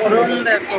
গরম দেখো।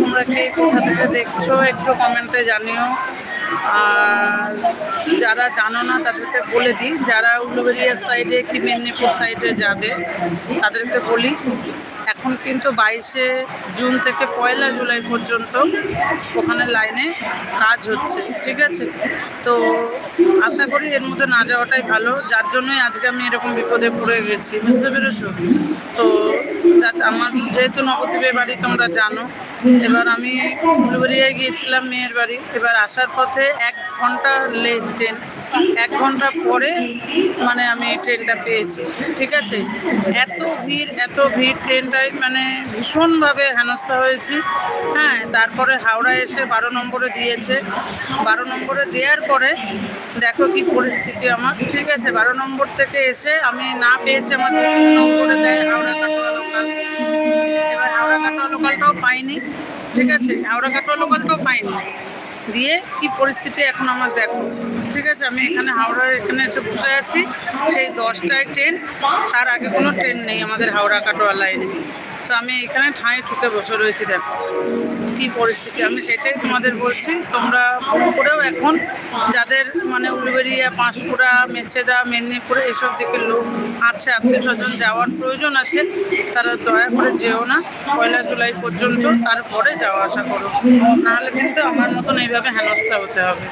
তোমরা কে কোথা থেকে দেখছো একটু কমেন্টে জানিও। আর যারা জানো না তাদেরকে বলে দিই, যারা উলুবেড়িয়ার সাইডে কি মেদিনীপুর সাইডে যাবে তাদেরকে বলি, এখন কিন্তু 22শে জুন থেকে 1লা জুলাই পর্যন্ত ওখানে লাইনে কাজ হচ্ছে, ঠিক আছে? তো আশা করি এর মধ্যে না যাওয়াটাই ভালো, যার জন্যই আজকে আমি এরকম বিপদে পড়ে গেছি, বুঝতে পেরেছো? তো আমার যেহেতু নবদ্বীপের বাড়ি তোমরা জানো, এবার আমি উলুবেড়িয়ায় গিয়েছিলাম মেয়ের বাড়ি, এবার আসার পথে 1 ঘন্টা লেট ট্রেন, 1 ঘন্টা পরে মানে আমি ট্রেনটা পেয়েছি, ঠিক আছে? এত ভিড় ট্রেনটায় মানে ভীষণভাবে হেনস্থা হয়েছি। হ্যাঁ, তারপরে হাওড়া এসে 12 নম্বরে দিয়েছে, 12 নম্বরে দেওয়ার পরে দেখো কি পরিস্থিতি আমার, ঠিক আছে? 12 নম্বর থেকে এসে আমি না পেয়েছি, আমার 2-3 নম্বরে দেয় হাওড়া কাটোয়া লোকাল। এবার হাওড়া কাটোয়া লোকালটাও পাইনি, ঠিক আছে? হাওড়া কাটোয়া লোকালটাও পাইনি, দিয়ে কি পরিস্থিতি এখন আমার দেখো, ঠিক আছে? আমি এখানে হাওড়ার এখানে এসে বসে আছি, সেই 10টায় ট্রেন, তার আগে কোনো ট্রেন নেই আমাদের হাওড়া কাটোয়া লাইনে। তো আমি এখানে ঠাঁই ঠুকে বসে রয়েছি, দেখো কি পরিস্থিতি। আমি সেটাই তোমাদের বলছি, তোমরা ফোন করেও এখন যাদের মানে উলুবেড়িয়া, পাঁশকুড়া, মেছেদা, মেদিনীপুরে এসব দিকে লোক আছে, আত্মীয় স্বজন যাওয়ার প্রয়োজন আছে, তারা দয়া করে যেও না 1লা জুলাই পর্যন্ত, তারপরে যাওয়া আসা করো, নাহলে কিন্তু আমার মতন এইভাবে হেনস্থা হতে হবে।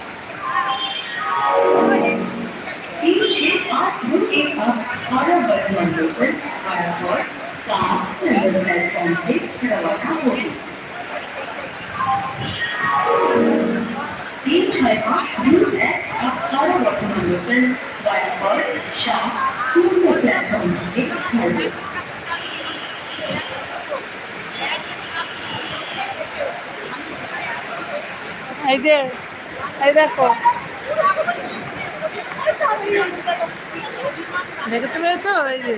এই যে এই দেখো, দেখতে পেয়েছো? এই যে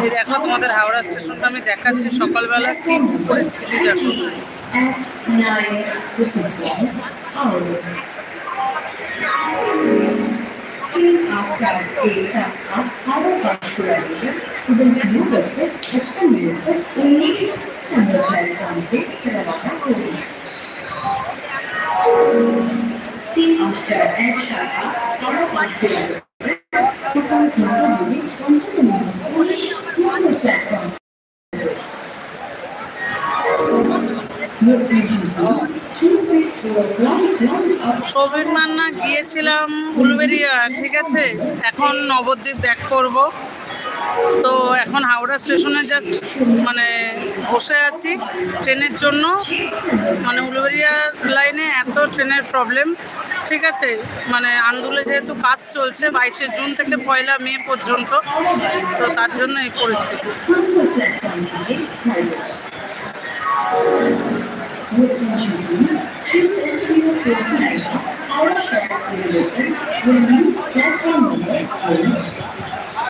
এই দেখো তোমাদের হাওড়া স্টেশনটা আমি দেখাচ্ছি সকালবেলা কি পরিস্থিতি দেখো। সবির মান্না গিয়েছিলাম উলুবেড়িয়া, ঠিক আছে? এখন নবদ্বীপ ব্যাক করব। তো এখন হাওড়া স্টেশনে জাস্ট মানে বসে আছি ট্রেনের জন্য, মানে উলুবেড়িয়া লাইনে এত ট্রেনের প্রবলেম, ঠিক আছে? মানে আন্দুলে যেহেতু কাজ চলছে 22শে জুন থেকে 1লা মে পর্যন্ত, তো তার জন্য এই পরিস্থিতি।